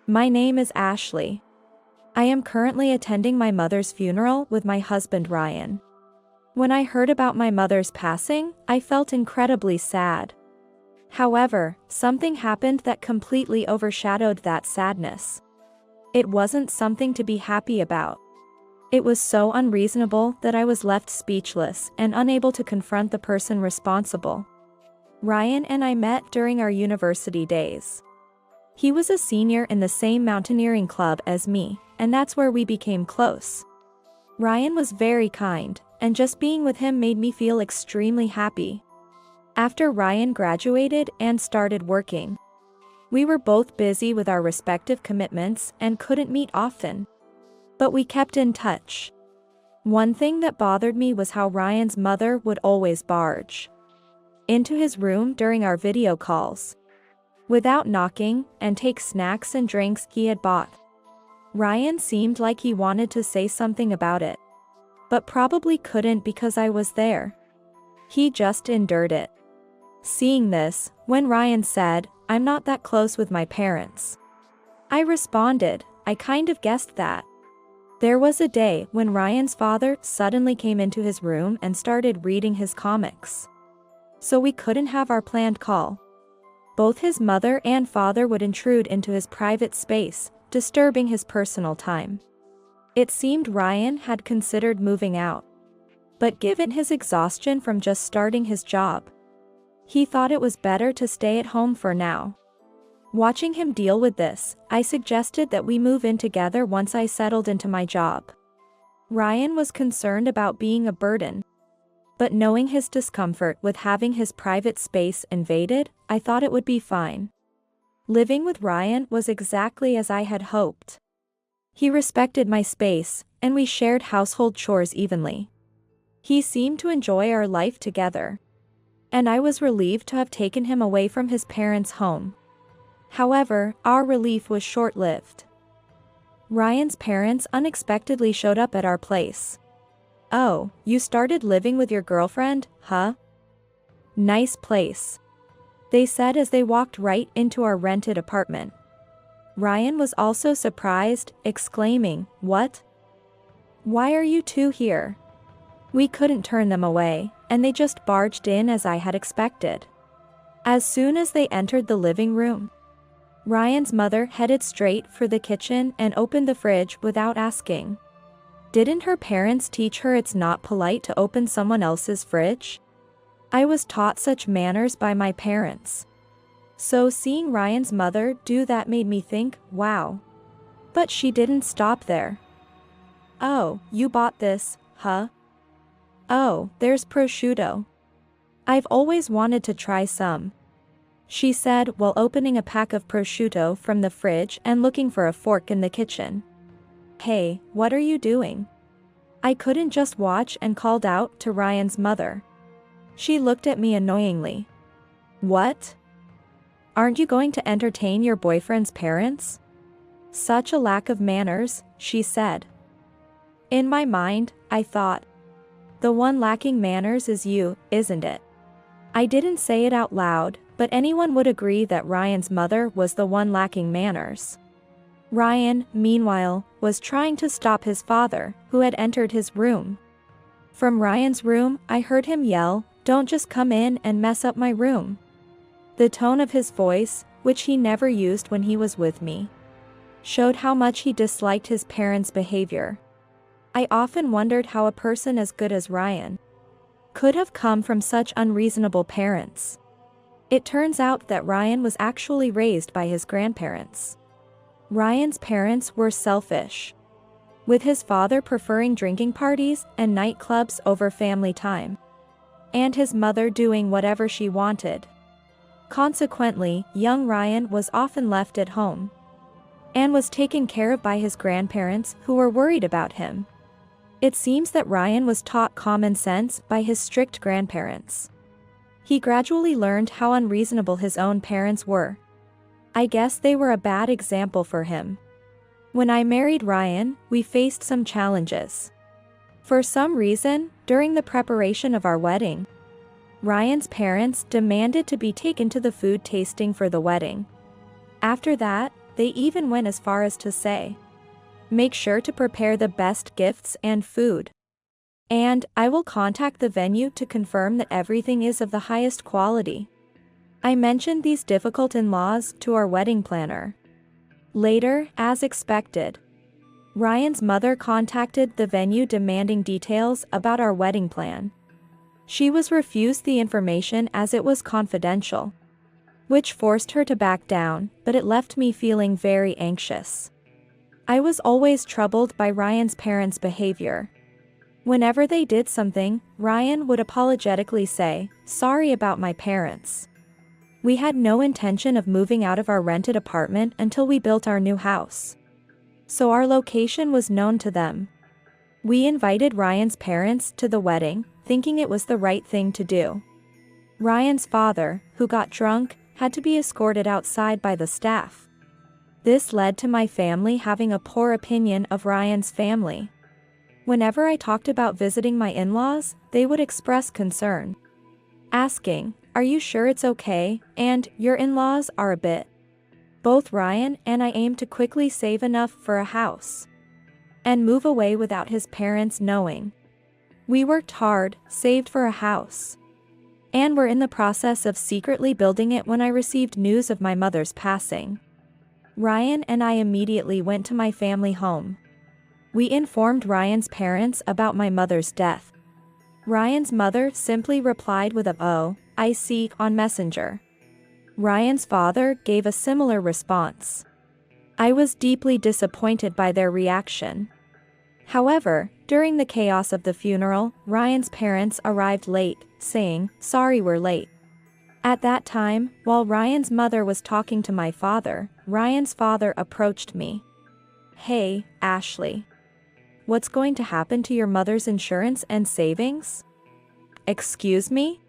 My name is Ashley. I am currently attending my mother's funeral with my husband Ryan. When I heard about my mother's passing, I felt incredibly sad. However, something happened that completely overshadowed that sadness. It wasn't something to be happy about. It was so unreasonable that I was left speechless and unable to confront the person responsible. Ryan and I met during our university days. He was a senior in the same mountaineering club as me, and that's where we became close. Ryan was very kind, and just being with him made me feel extremely happy. After Ryan graduated and started working, we were both busy with our respective commitments and couldn't meet often. But we kept in touch. One thing that bothered me was how Ryan's mother would always barge into his room during our video calls, without knocking, and take snacks and drinks he had bought. Ryan seemed like he wanted to say something about it, but probably couldn't because I was there. He just endured it. Seeing this, when Ryan said, "I'm not that close with my parents," I responded, "I kind of guessed that." There was a day when Ryan's father suddenly came into his room and started reading his comics. So we couldn't have our planned call. Both his mother and father would intrude into his private space, disturbing his personal time. It seemed Ryan had considered moving out. But given his exhaustion from just starting his job, he thought it was better to stay at home for now. Watching him deal with this, I suggested that we move in together once I settled into my job. Ryan was concerned about being a burden, but knowing his discomfort with having his private space invaded, I thought it would be fine. Living with Ryan was exactly as I had hoped. He respected my space, and we shared household chores evenly. He seemed to enjoy our life together, and I was relieved to have taken him away from his parents' home. However, our relief was short-lived. Ryan's parents unexpectedly showed up at our place. "Oh, you started living with your girlfriend, huh? Nice place," they said as they walked right into our rented apartment. Ryan was also surprised, exclaiming, "What? Why are you two here?" We couldn't turn them away, and they just barged in as I had expected. As soon as they entered the living room, Ryan's mother headed straight for the kitchen and opened the fridge without asking. Didn't her parents teach her it's not polite to open someone else's fridge? I was taught such manners by my parents. So seeing Ryan's mother do that made me think, wow. But she didn't stop there. "Oh, you bought this, huh? Oh, there's prosciutto. I've always wanted to try some," she said while opening a pack of prosciutto from the fridge and looking for a fork in the kitchen. "Hey, what are you doing?" I couldn't just watch and called out to Ryan's mother. She looked at me annoyingly. "What? Aren't you going to entertain your boyfriend's parents?" "Such a lack of manners," she said. In my mind, I thought, the one lacking manners is you, isn't it? I didn't say it out loud, but anyone would agree that Ryan's mother was the one lacking manners. Ryan, meanwhile, was trying to stop his father, who had entered his room. From Ryan's room, I heard him yell, "Don't just come in and mess up my room." The tone of his voice, which he never used when he was with me, showed how much he disliked his parents' behavior. I often wondered how a person as good as Ryan could have come from such unreasonable parents. It turns out that Ryan was actually raised by his grandparents. Ryan's parents were selfish, with his father preferring drinking parties and nightclubs over family time, and his mother doing whatever she wanted. Consequently, young Ryan was often left at home and was taken care of by his grandparents, who were worried about him. It seems that Ryan was taught common sense by his strict grandparents. He gradually learned how unreasonable his own parents were. I guess they were a bad example for him. When I married Ryan, we faced some challenges. For some reason, during the preparation of our wedding, Ryan's parents demanded to be taken to the food tasting for the wedding. After that, They even went as far as to say, "Make sure to prepare the best gifts and food. And I will contact the venue to confirm that everything is of the highest quality." I mentioned these difficult in-laws to our wedding planner. Later, as expected, Ryan's mother contacted the venue demanding details about our wedding plan. She was refused the information as it was confidential, which forced her to back down, but it left me feeling very anxious. I was always troubled by Ryan's parents' behavior. Whenever they did something, Ryan would apologetically say, "Sorry about my parents. We had no intention of moving out of our rented apartment until we built our new house. So our location was known to them." We invited Ryan's parents to the wedding, thinking it was the right thing to do. Ryan's father, who got drunk, had to be escorted outside by the staff. This led to my family having a poor opinion of Ryan's family. Whenever I talked about visiting my in-laws, they would express concern, asking, "Are you sure it's okay?" and "Your in-laws are a bit." Both Ryan and I aimed to quickly save enough for a house and move away without his parents knowing. We worked hard, saved for a house, and were in the process of secretly building it when I received news of my mother's passing. Ryan and I immediately went to my family home. We informed Ryan's parents about my mother's death. Ryan's mother simply replied with a "Oh, I see" on Messenger. Ryan's father gave a similar response. I was deeply disappointed by their reaction. However, during the chaos of the funeral, Ryan's parents arrived late, saying, "Sorry we're late." At that time, while Ryan's mother was talking to my father, Ryan's father approached me. "Hey, Ashley. What's going to happen to your mother's insurance and savings?" "Excuse me?"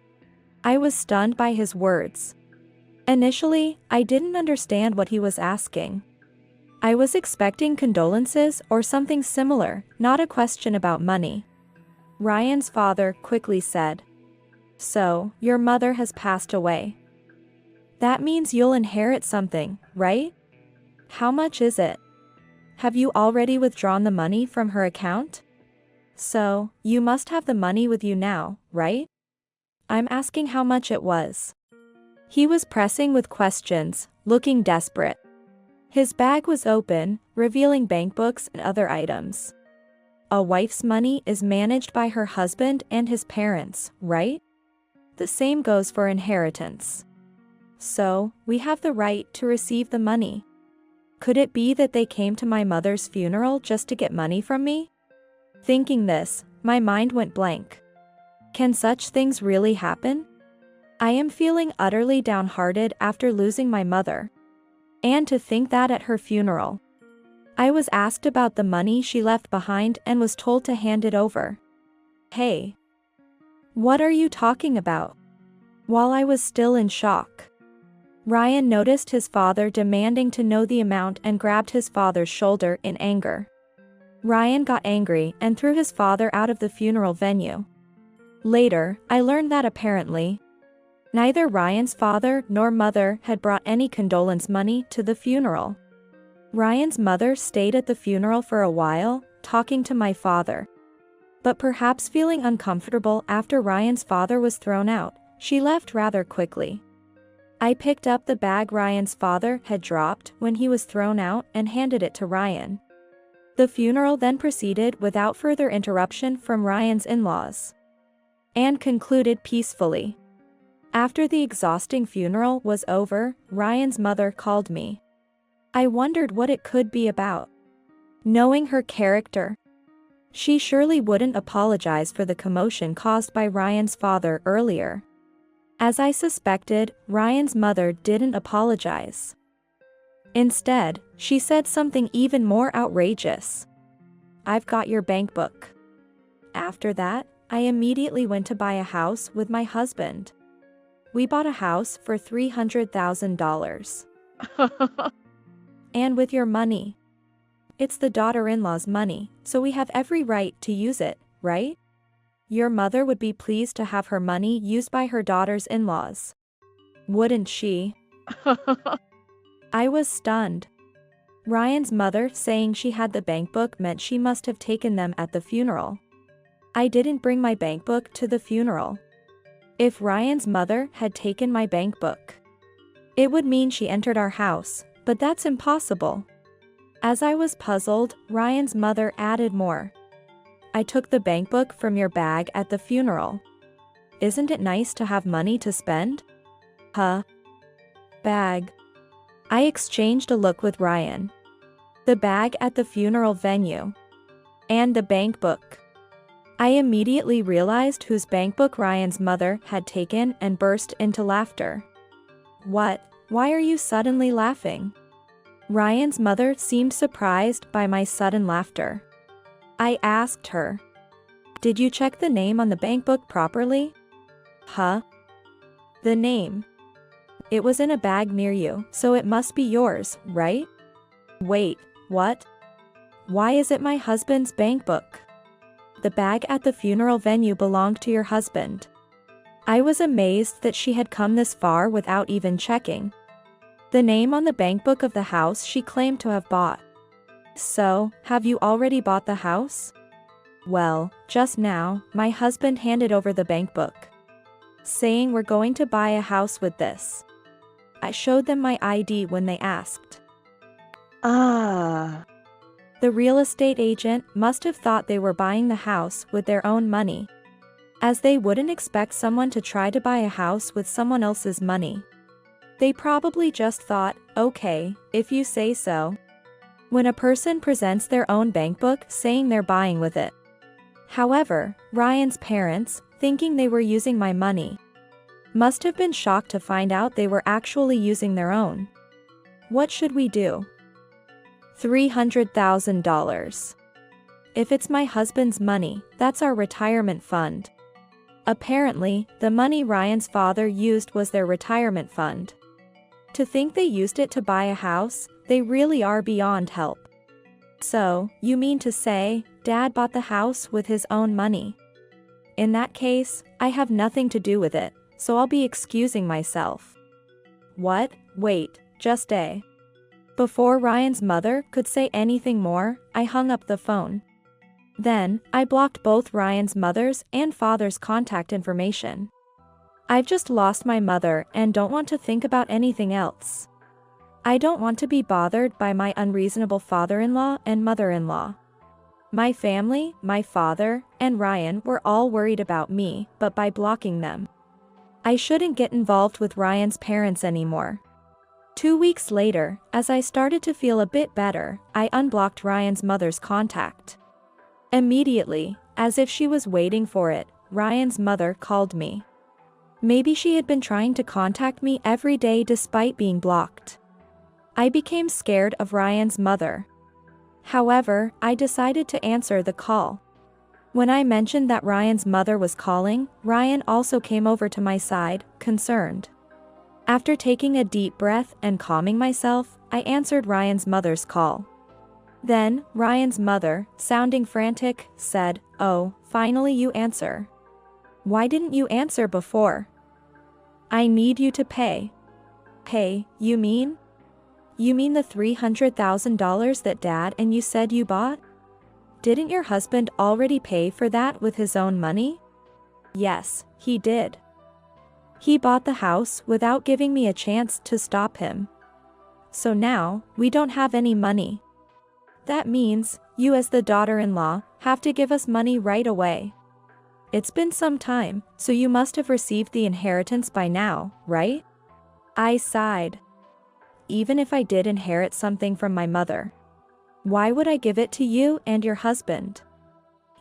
I was stunned by his words. Initially, I didn't understand what he was asking. I was expecting condolences or something similar, not a question about money. Ryan's father quickly said, "So, your mother has passed away. That means you'll inherit something, right? How much is it? Have you already withdrawn the money from her account? So, you must have the money with you now, right?" I'm asking how much it was. He was pressing with questions, looking desperate. His bag was open, revealing bankbooks and other items. A wife's money is managed by her husband and his parents, right? The same goes for inheritance. So, we have the right to receive the money. Could it be that they came to my mother's funeral just to get money from me? Thinking this, my mind went blank. Can such things really happen? I am feeling utterly downhearted after losing my mother. And to think that at her funeral, I was asked about the money she left behind and was told to hand it over. Hey. What are you talking about? While I was still in shock, Ryan noticed his father demanding to know the amount and grabbed his father's shoulder in anger. Ryan got angry and threw his father out of the funeral venue. Later, I learned that apparently, neither Ryan's father nor mother had brought any condolence money to the funeral. Ryan's mother stayed at the funeral for a while, talking to my father. But perhaps feeling uncomfortable after Ryan's father was thrown out, she left rather quickly. I picked up the bag Ryan's father had dropped when he was thrown out and handed it to Ryan. The funeral then proceeded without further interruption from Ryan's in-laws, and concluded peacefully. After the exhausting funeral was over, Ryan's mother called me. I wondered what it could be about. Knowing her character, she surely wouldn't apologize for the commotion caused by Ryan's father earlier. As I suspected, Ryan's mother didn't apologize. Instead, she said something even more outrageous. "I've got your bank book." After that, I immediately went to buy a house with my husband. We bought a house for $300,000. And with your money. It's the daughter-in-law's money, so we have every right to use it, right? Your mother would be pleased to have her money used by her daughter's in-laws. Wouldn't she? I was stunned. Ryan's mother saying she had the bank book meant she must have taken them at the funeral. I didn't bring my bank book to the funeral. If Ryan's mother had taken my bank book, it would mean she entered our house, but that's impossible. As I was puzzled, Ryan's mother added more. I took the bank book from your bag at the funeral. Isn't it nice to have money to spend? Huh? Bag. I exchanged a look with Ryan. The bag at the funeral venue. And the bank book. I immediately realized whose bank book Ryan's mother had taken and burst into laughter. What? Why are you suddenly laughing? Ryan's mother seemed surprised by my sudden laughter. I asked her. Did you check the name on the bank book properly? Huh? The name. It was in a bag near you, so it must be yours, right? Wait, what? Why is it my husband's bank book? The bag at the funeral venue belonged to your husband. I was amazed that she had come this far without even checking the name on the bank book of the house she claimed to have bought. So, have you already bought the house? Well, just now, my husband handed over the bank book, saying we're going to buy a house with this. I showed them my ID when they asked. The real estate agent must have thought they were buying the house with their own money, as they wouldn't expect someone to try to buy a house with someone else's money. They probably just thought, okay, if you say so. When a person presents their own bank book saying they're buying with it. However, Ryan's parents, thinking they were using my money, must have been shocked to find out they were actually using their own. What should we do? $300,000. If it's my husband's money, that's our retirement fund. Apparently, the money Ryan's father used was their retirement fund. To think they used it to buy a house, they really are beyond help. So, you mean to say, Dad bought the house with his own money? In that case, I have nothing to do with it, so I'll be excusing myself. What? Wait, just a. Before Ryan's mother could say anything more, I hung up the phone. Then, I blocked both Ryan's mother's and father's contact information. I've just lost my mother and don't want to think about anything else. I don't want to be bothered by my unreasonable father-in-law and mother-in-law. My family, my father, and Ryan were all worried about me, but by blocking them, I shouldn't get involved with Ryan's parents anymore. 2 weeks later, as I started to feel a bit better, I unblocked Ryan's mother's contact. Immediately, as if she was waiting for it, Ryan's mother called me. Maybe she had been trying to contact me every day despite being blocked. I became scared of Ryan's mother. However, I decided to answer the call. When I mentioned that Ryan's mother was calling, Ryan also came over to my side, concerned. After taking a deep breath and calming myself, I answered Ryan's mother's call. Then, Ryan's mother, sounding frantic, said, "Oh, finally you answer. Why didn't you answer before? I need you to pay." Pay, you mean? You mean the $300,000 that Dad and you said you bought? Didn't your husband already pay for that with his own money? Yes, he did. He bought the house without giving me a chance to stop him. So now, we don't have any money. That means, you as the daughter-in-law, have to give us money right away. It's been some time, so you must have received the inheritance by now, right? I sighed. Even if I did inherit something from my mother, why would I give it to you and your husband?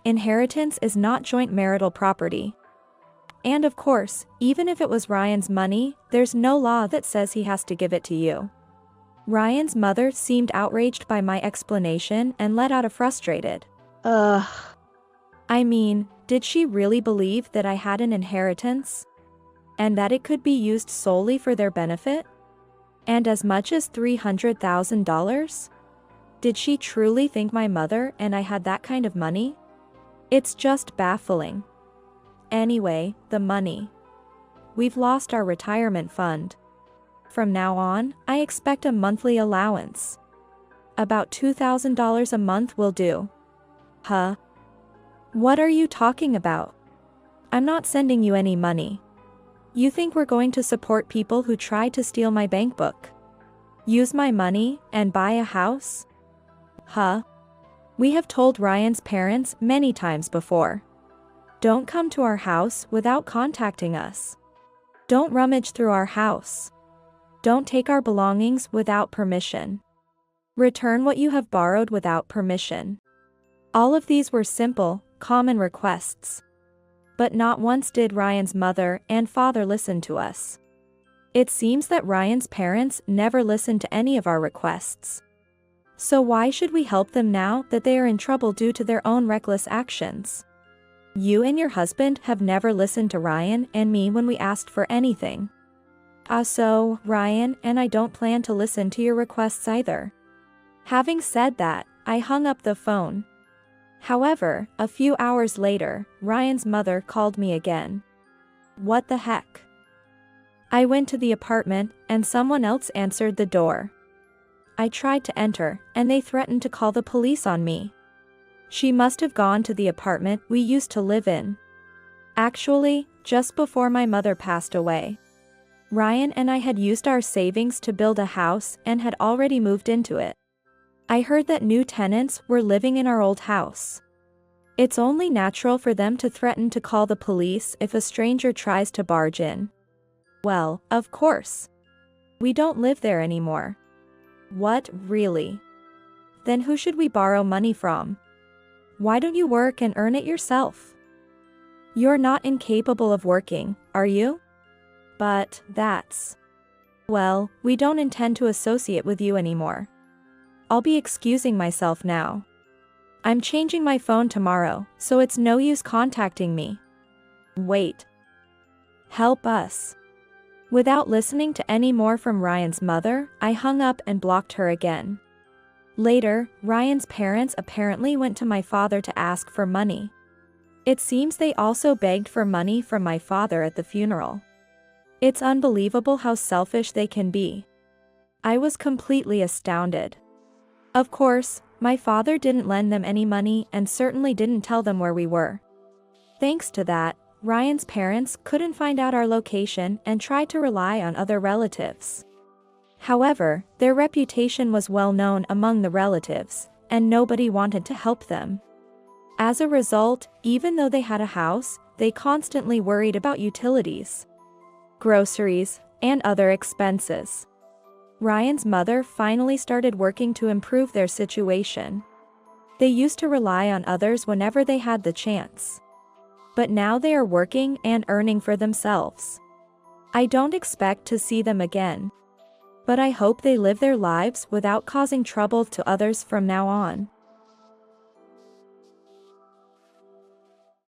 Inheritance is not joint marital property. And of course, even if it was Ryan's money, there's no law that says he has to give it to you. Ryan's mother seemed outraged by my explanation and let out a frustrated, "Ugh." I mean, did she really believe that I had an inheritance? And that it could be used solely for their benefit? And as much as $300,000? Did she truly think my mother and I had that kind of money? It's just baffling. Anyway, the money. We've lost our retirement fund. From now on, I expect a monthly allowance. About $2,000 a month will do. Huh? What are you talking about? I'm not sending you any money. You think we're going to support people who try to steal my bank book? Use my money and buy a house? Huh? We have told Ryan's parents many times before. Don't come to our house without contacting us. Don't rummage through our house. Don't take our belongings without permission. Return what you have borrowed without permission. All of these were simple, common requests. But not once did Ryan's mother and father listen to us. It seems that Ryan's parents never listened to any of our requests. So why should we help them now that they are in trouble due to their own reckless actions? You and your husband have never listened to Ryan and me when we asked for anything. So, Ryan and I don't plan to listen to your requests either. Having said that, I hung up the phone. However, a few hours later, Ryan's mother called me again. What the heck? I went to the apartment, and someone else answered the door. I tried to enter, and they threatened to call the police on me. She must have gone to the apartment we used to live in. Actually, just before my mother passed away. Ryan and I had used our savings to build a house and had already moved into it. I heard that new tenants were living in our old house. It's only natural for them to threaten to call the police if a stranger tries to barge in. Well, of course. We don't live there anymore. What, really? Then who should we borrow money from? Why don't you work and earn it yourself? You're not incapable of working, are you? But, that's... Well, we don't intend to associate with you anymore. I'll be excusing myself now. I'm changing my phone tomorrow, so it's no use contacting me. Wait. Help us. Without listening to any more from Ryan's mother, I hung up and blocked her again. Later, Ryan's parents apparently went to my father to ask for money. It seems they also begged for money from my father at the funeral. It's unbelievable how selfish they can be. I was completely astounded. Of course, my father didn't lend them any money and certainly didn't tell them where we were. Thanks to that, Ryan's parents couldn't find out our location and tried to rely on other relatives. However, their reputation was well known among the relatives, and nobody wanted to help them. As a result, even though they had a house, they constantly worried about utilities, groceries, and other expenses. Ryan's mother finally started working to improve their situation. They used to rely on others whenever they had the chance. But now they are working and earning for themselves. I don't expect to see them again. But I hope they live their lives without causing trouble to others from now on.